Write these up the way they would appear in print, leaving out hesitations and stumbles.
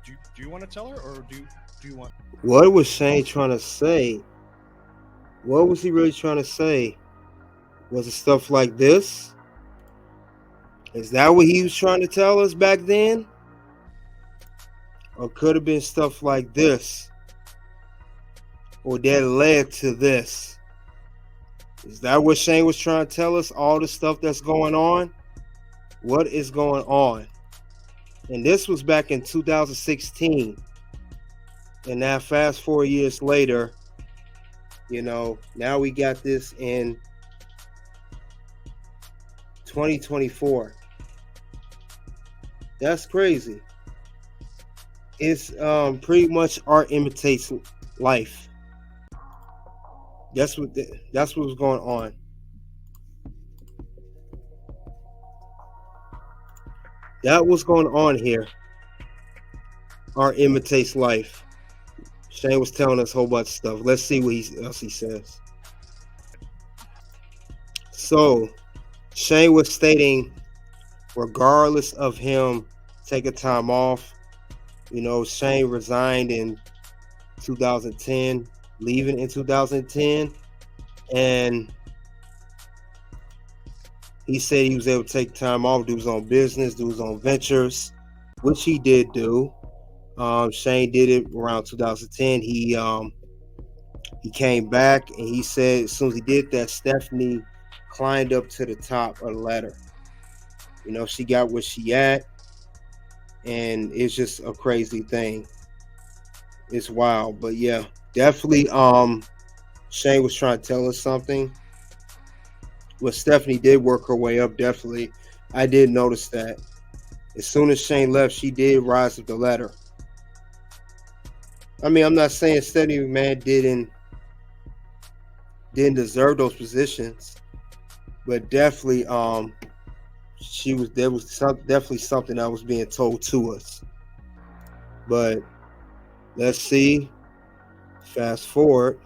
Do you want to tell her, or do you want? What was Shane trying to say? What was he really trying to say? Was it stuff like this? Is that what he was trying to tell us back then? Or could have been stuff like this? Or that led to this? Is that what Shane was trying to tell us? All the stuff that's going on? What is going on? And this was back in 2016. And now fast 4 years later, now we got this in 2024. That's crazy. It's pretty much art imitates life. That's what was going on. That was going on here. Art imitates life. Shane was telling us a whole bunch of stuff. Let's see what else he says. So, Shane was stating, regardless of him taking time off, Shane resigned in 2010, leaving in 2010, and he said he was able to take time off, do his own business, do his own ventures, which he did do. Shane did it around 2010. He came back, and he said as soon as he did that, Stephanie climbed up to the top of the ladder. She got where she at, and it's just a crazy thing. It's wild, but yeah, definitely. Shane was trying to tell us something. Well, Stephanie did work her way up. Definitely, I did notice that. As soon as Shane left, she did rise up the ladder. I mean, I'm not saying Stephanie McMahon didn't deserve those positions, but definitely, there was definitely something that was being told to us. But let's see. Fast forward,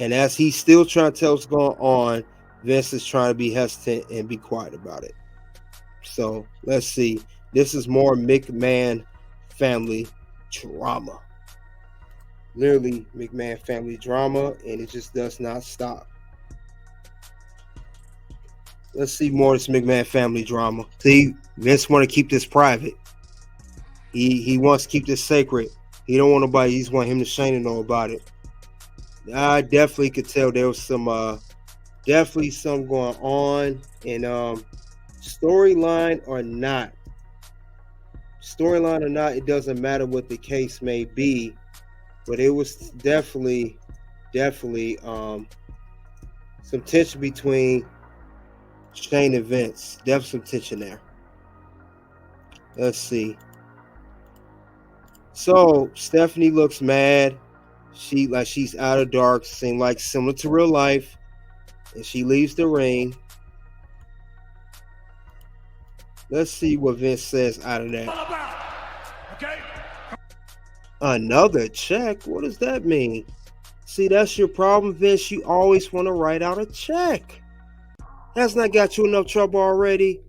and as he's still trying to tell what's going on, Vince is trying to be hesitant and be quiet about it. So let's see. This is more McMahon family drama. Literally McMahon family drama, and it just does not stop. Let's see more of this McMahon family drama. See, Vince want to keep this private. He wants to keep this sacred. He don't want nobody. He just want him to Shane to know about it. I definitely could tell there was some definitely some going on, and storyline or not, it doesn't matter what the case may be, but it was definitely some tension between Shane and Vince. Definitely some tension there. Let's see. So Stephanie looks mad. She's out of dark, seem like similar to real life, and she leaves the ring. Let's see what Vince says out of that. Okay. Another check? What does that mean? See, that's your problem, Vince. You always want to write out a check. That's not got you enough trouble already.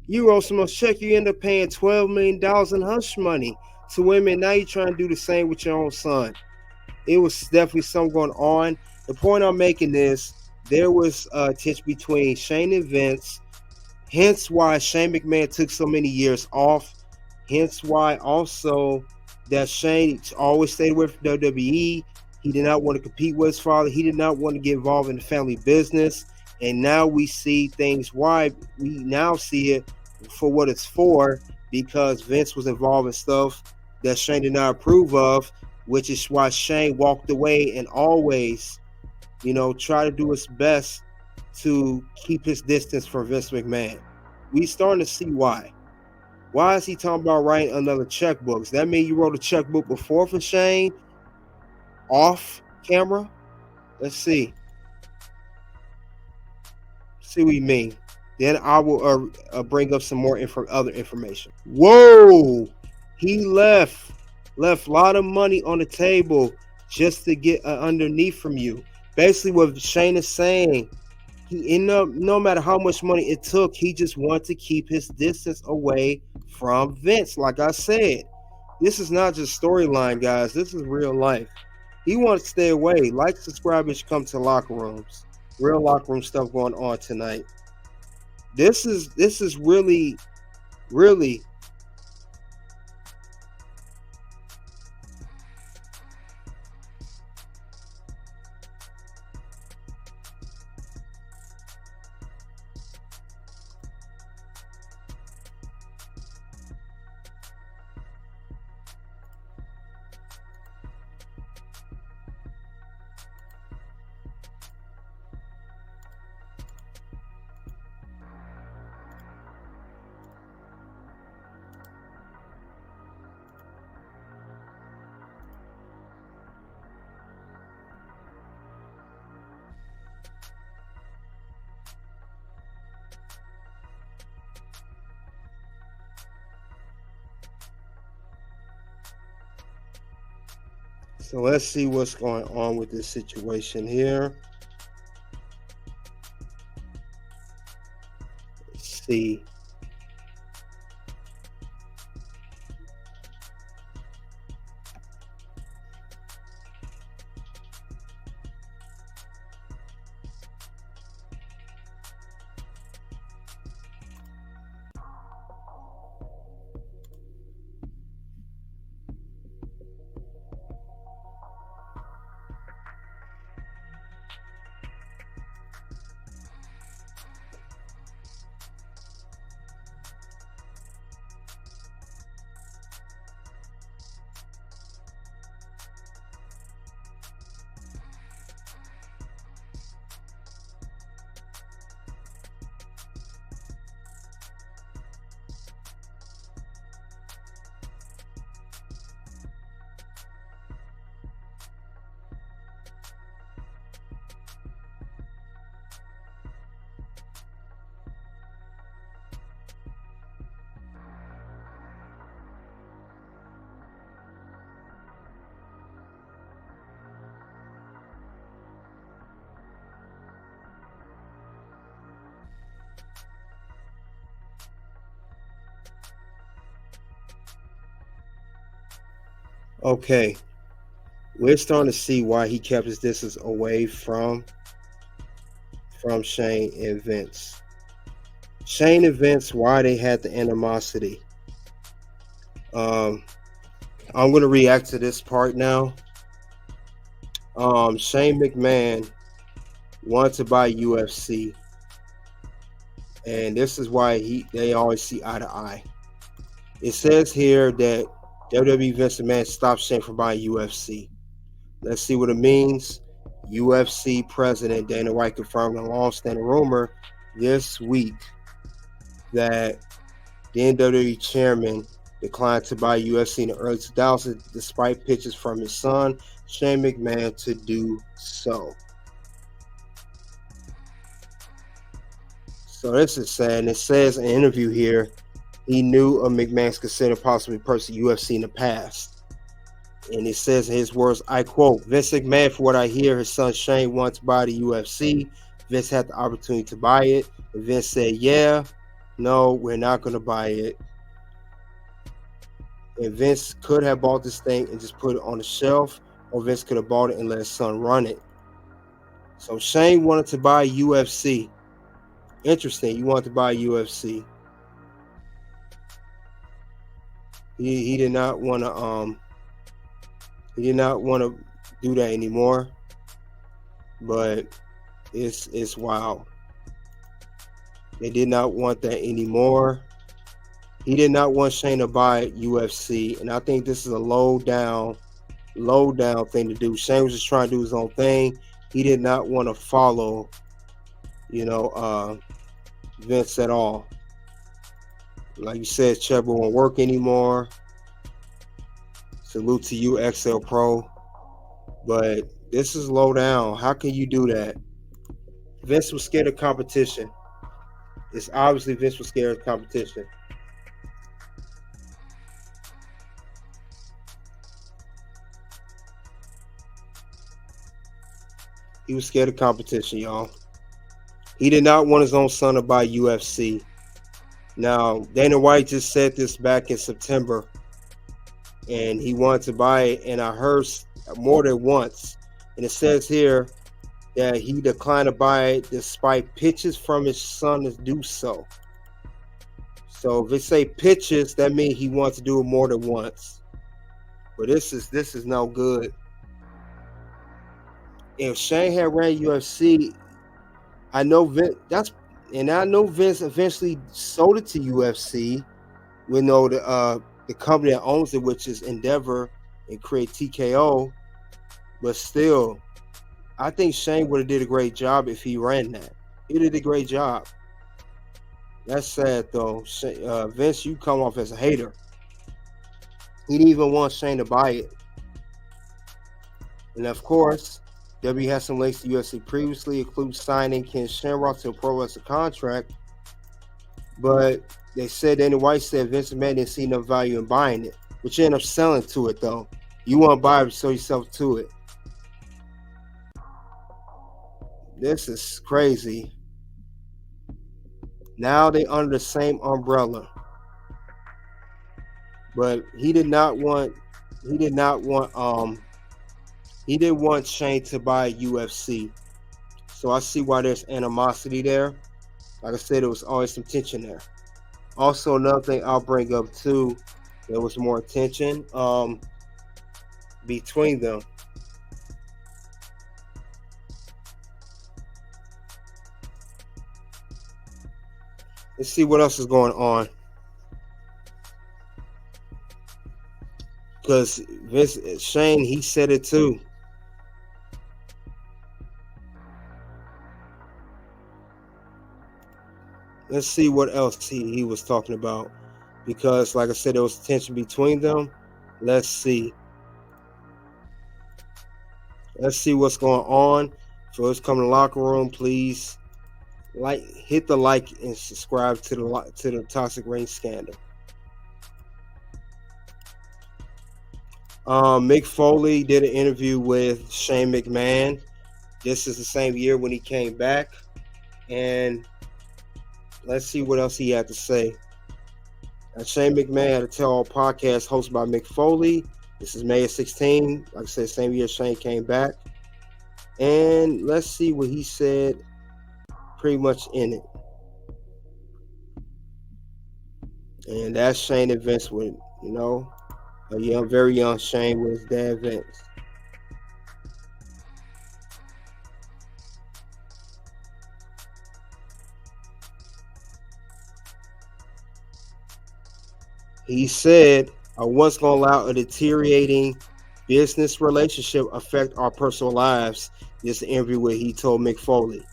You wrote some check, you end up paying $12 million in hush money to women. Now you're trying to do the same with your own son. It was definitely something going on. The point I'm making is there was a tension between Shane and Vince, hence why Shane McMahon took so many years off, hence why also that Shane always stayed away from WWE. He did not want to compete with his father. He did not want to get involved in the family business. And now we see things why we now see it for what it's for, because Vince was involved in stuff that Shane did not approve of, which is why Shane walked away and always, try to do his best to keep his distance from Vince McMahon. We starting to see why. Why is he talking about writing another checkbook? Does that mean you wrote a checkbook before for Shane? Off camera? Let's see. See what you mean. Then I will bring up some more other information. Whoa! He left a lot of money on the table just to get underneath from you. Basically, what Shane is saying, he ended up, no matter how much money it took, he just wanted to keep his distance away from Vince. Like I said, this is not just storyline, guys. This is real life. He wants to stay away. Like, subscribe, and come to locker rooms. Real locker room stuff going on tonight. This is really, really. So let's see what's going on with this situation here. Let's see. Okay, we're starting to see why he kept his distance away from Shane and Vince. Shane and Vince, why they had the animosity. I'm going to react to this part now. Shane McMahon wanted to buy UFC, and this is why they always see eye to eye. It says here that WWE Vince McMahon stopped Shane from buying UFC. Let's see what it means. UFC president Dana White confirmed a long-standing rumor this week that the WWE chairman declined to buy UFC in the early 2000s despite pitches from his son, Shane McMahon, to do so. So this is sad. It says in an interview here, he knew of McMahon's considered possibly purchasing UFC in the past. And it says in his words, I quote, Vince McMahon, for what I hear, his son Shane wants to buy the UFC. Vince had the opportunity to buy it. And Vince said, yeah, no, we're not going to buy it. And Vince could have bought this thing and just put it on the shelf, or Vince could have bought it and let his son run it. So Shane wanted to buy UFC. Interesting. You wanted to buy UFC. He did not want to do that anymore. But it's wild. They did not want that anymore. He did not want Shane to buy UFC, and I think this is a low down thing to do. Shane was just trying to do his own thing. He did not want to follow, Vince at all. Like you said, Chubb won't work anymore. Salute to you, XL Pro. But this is low down. How can you do that? Vince was scared of competition. It's obviously Vince was scared of competition. He was scared of competition, y'all. He did not want his own son to buy UFC. Now, Dana White just said this back in September, and he wanted to buy it, and I heard more than once. And it says here that he declined to buy it despite pitches from his son to do so. So if it say pitches, that means he wants to do it more than once. But this is no good. If Shane had ran UFC, I know Vince, I know Vince eventually sold it to UFC. We know the company that owns it, which is Endeavor, and create TKO. But still, I think Shane would have did a great job if he ran that. He did a great job. That's sad though. Vince, you come off as a hater. He didn't even want Shane to buy it. And of course, W has some links to UFC previously, including signing Ken Shamrock to a pro wrestling contract. But they said Dana White said Vince McMahon didn't see enough value in buying it, which ended up selling to it though. You want to buy it, sell yourself to it. This is crazy. Now they under the same umbrella. But he didn't want Shane to buy UFC. So I see why there's animosity there. Like I said, there was always some tension there. Also, another thing I'll bring up too, there was more tension between them. Let's see what else is going on. Because Shane, he said it too. Let's see what else he was talking about. Because, like I said, there was tension between them. Let's see. Let's see what's going on. First, come to the locker room, please. Hit the like and subscribe to the Toxic Ring Scandal. Mick Foley did an interview with Shane McMahon. This is the same year when he came back. And let's see what else he had to say. Shane McMahon had a tell-all podcast hosted by Mick Foley. This is May of 16. Like I said, same year Shane came back. And let's see what he said pretty much in it. And that's Shane and Vince with, a young, very young Shane with his dad Vince. He said, I wasn't going to allow a deteriorating business relationship affect our personal lives. This interview where he told Mick Foley.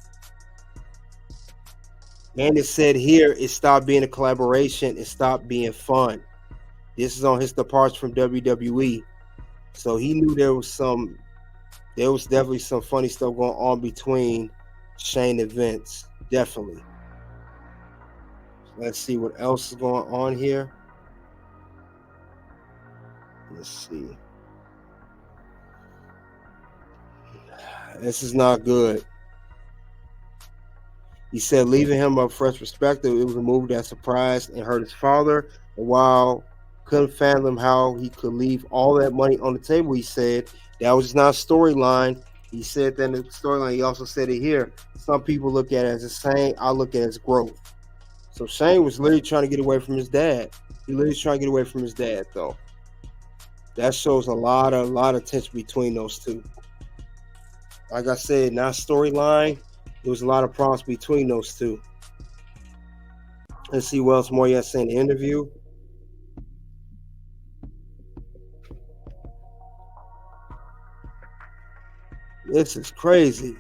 And it said here, it stopped being a collaboration. It stopped being fun. This is on his departure from WWE. So he knew there was definitely some funny stuff going on between Shane and Vince. Definitely. Let's see what else is going on here. Let's see. This is not good. He said leaving him a fresh perspective, it was a move that surprised and hurt his father. And while couldn't fathom how he could leave all that money on the table, he said that was not a storyline. He said that in the storyline. He also said it here. Some people look at it as a saying. I look at it as growth. So Shane was literally trying to get away from his dad. He literally trying to get away from his dad, though. That shows a lot of tension between those two. Like I said, not storyline. There was a lot of problems between those two. Let's see what else more you have to say in the interview. This is crazy.